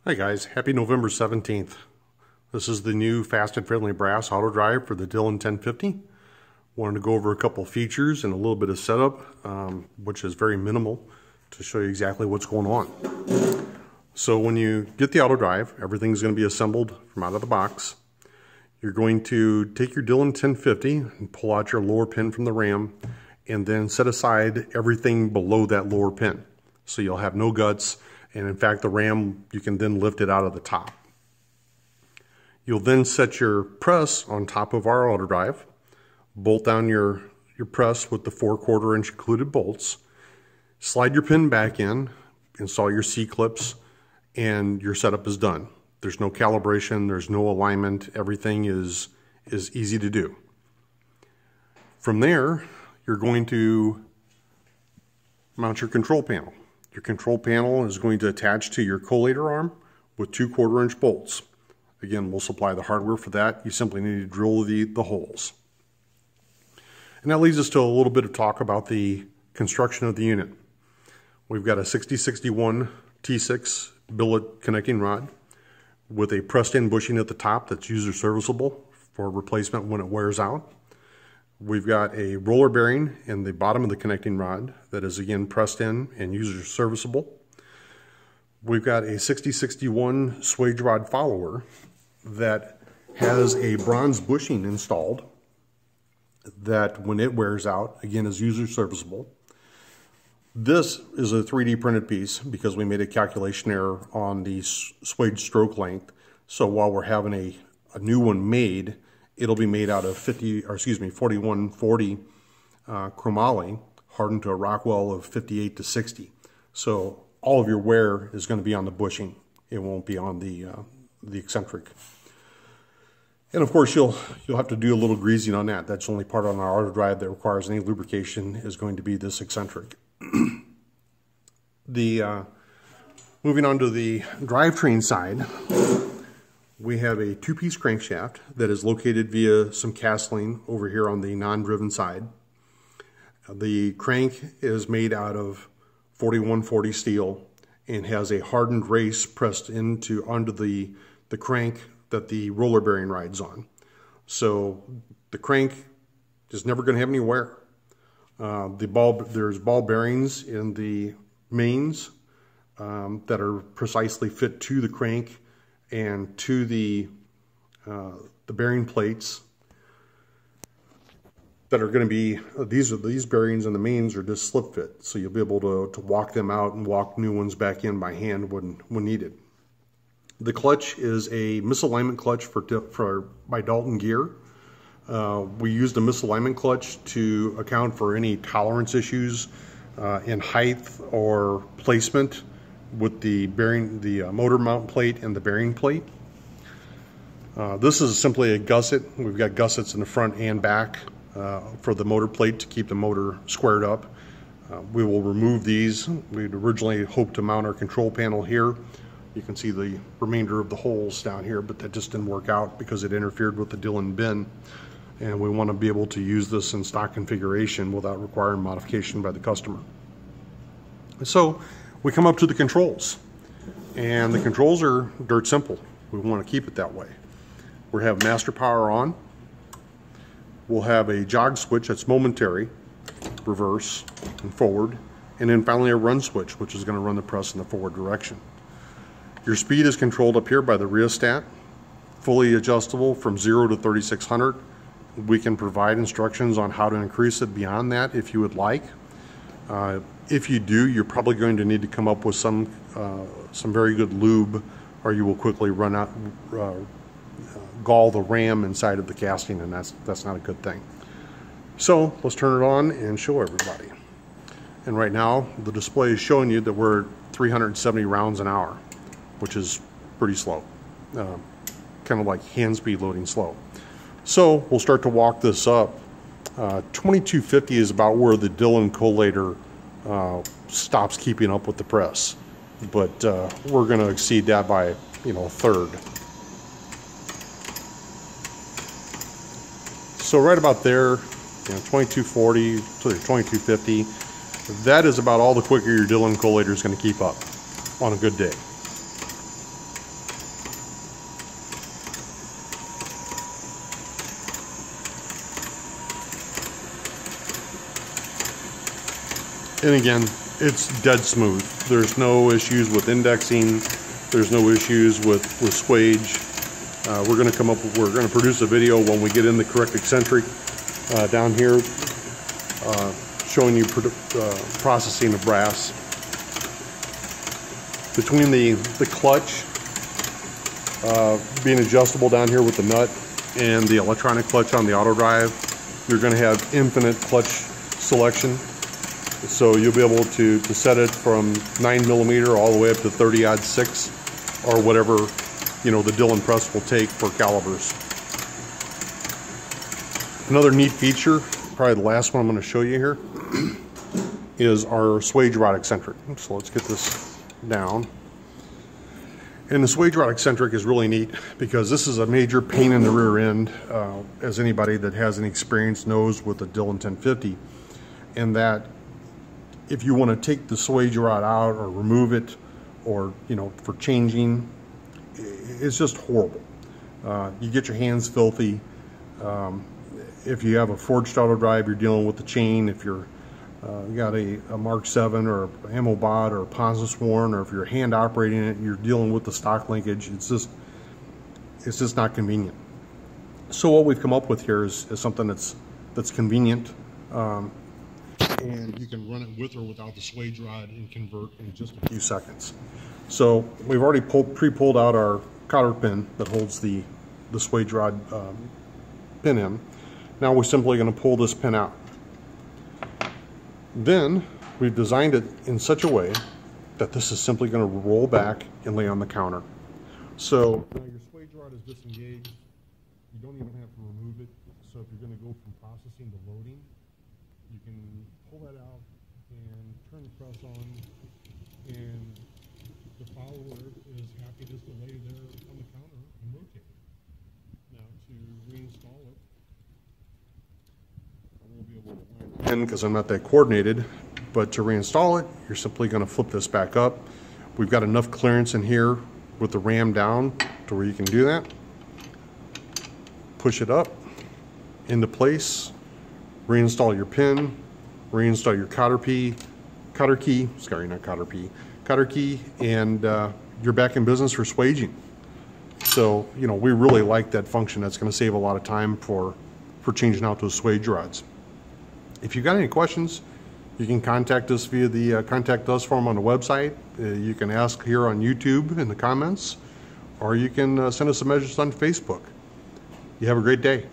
Hi guys, happy November 17th. This is the new fast and friendly brass auto drive for the Dillon 1050. Wanted to go over a couple features and a little bit of setup, which is very minimal, to show you exactly what's going on. So when you get the auto drive, everything's going to be assembled from out of the box. You're going to take your Dillon 1050 and pull out your lower pin from the ram and then set aside everything below that lower pin. So you'll have no guts. And in fact, the ram, you can then lift it out of the top. You'll then set your press on top of our auto drive, bolt down your press with the 4/4 inch included bolts, slide your pin back in, install your C-clips, and your setup is done. There's no calibration, there's no alignment, everything is easy to do. From there, you're going to mount your control panel. Your control panel is going to attach to your collator arm with 2/4 inch bolts. Again, we'll supply the hardware for that. You simply need to drill the holes. And that leads us to a little bit of talk about the construction of the unit. We've got a 6061 T6 billet connecting rod with a pressed in bushing at the top that's user serviceable for replacement when it wears out. We've got a roller bearing in the bottom of the connecting rod that is again pressed in and user serviceable. We've got a 6061 Suede Rod Follower that has a bronze bushing installed that when it wears out, again, is user serviceable. This is a 3D printed piece because we made a calculation error on the suede stroke length. So while we're having a new one made, it'll be made out of 4140 chromoly, hardened to a Rockwell of 58 to 60. So all of your wear is going to be on the bushing. It won't be on the eccentric. And of course, you'll have to do a little greasing on that. That's the only part on our auto drive that requires any lubrication is going to be this eccentric. Moving on to the drivetrain side, we have a 2-piece crankshaft that is located via some castling over here on the non-driven side. The crank is made out of 4140 steel and has a hardened race pressed onto the crank that the roller bearing rides on. So the crank is never going to have any wear. There's ball bearings in the mains that are precisely fit to the crank and to the bearing plates that are going to be, these bearings in the mains are just slip fit, so you'll be able to walk them out and walk new ones back in by hand when needed. The clutch is a misalignment clutch by Dillon gear. We used a misalignment clutch to account for any tolerance issues in height or placement with the bearing, the motor mount plate and the bearing plate. This is simply a gusset. We've got gussets in the front and back for the motor plate to keep the motor squared up. We will remove these. We'd originally hoped to mount our control panel here. You can see the remainder of the holes down here, but that just didn't work out because it interfered with the Dillon bin. And we want to be able to use this in stock configuration without requiring modification by the customer. So we come up to the controls, and the controls are dirt simple. We want to keep it that way. We have master power on. We'll have a jog switch that's momentary, reverse and forward, and then finally a run switch, which is going to run the press in the forward direction. Your speed is controlled up here by the rheostat, fully adjustable from 0 to 3600. We can provide instructions on how to increase it beyond that if you would like. If you do, you're probably going to need to come up with some very good lube, or you will quickly run out, gall the ram inside of the casting, and that's not a good thing. So let's turn it on and show everybody. And right now, the display is showing you that we're at 370 rounds an hour, which is pretty slow, kind of like hand speed loading slow. So we'll start to walk this up. 2250 is about where the Dillon collator stops keeping up with the press, but we're going to exceed that by a third. So right about there, 2240 to 2250, that is about all the quicker your Dillon collator is going to keep up on a good day. And again, it's dead smooth. There's no issues with indexing. There's no issues with swage. We're going to produce a video when we get in the correct eccentric down here, showing you processing of brass. Between the clutch being adjustable down here with the nut and the electronic clutch on the auto drive, you're going to have infinite clutch selection. So you'll be able to set it from 9mm all the way up to 30-06 or whatever, you know, the Dillon press will take for calibers. Another neat feature, probably the last one I'm going to show you here, is our Suede Rod Eccentric. So let's get this down. And the Suede Rod Eccentric is really neat because this is a major pain in the rear end, as anybody that has any experience knows with the Dillon 1050, and that if you want to take the Suede rod out or remove it, or, you know, for changing, it's just horrible. You get your hands filthy. If you have a forged auto drive, you're dealing with the chain. If you're you got a Mark 7 or ammo bot or a Ponza Sworn, or if you're hand operating it, you're dealing with the stock linkage. It's just not convenient. So what we've come up with here is something that's convenient, and you can run it with or without the Suede rod and convert in just a few seconds. So we've already pre-pulled out our cotter pin that holds the Suede rod pin in. Now we're simply going to pull this pin out. Then we've designed it in such a way that this is simply going to roll back and lay on the counter. So now your Suede rod is disengaged. You don't even have to remove it. So if you're going to go from processing to loading, you can pull that out and turn the press on, and the follower is happy just to lay there on the counter and rotate it. Now to reinstall it, I won't be able to line it in because I'm not that coordinated, but to reinstall it, you're simply going to flip this back up. We've got enough clearance in here with the ram down to where you can do that. Push it up into place, reinstall your pin, reinstall your cotter key, and you're back in business for swaging. So, you know, we really like that function. That's going to save a lot of time for changing out those Suede rods. If you've got any questions, you can contact us via the Contact Us form on the website. You can ask here on YouTube in the comments, or you can send us a message on Facebook. You have a great day.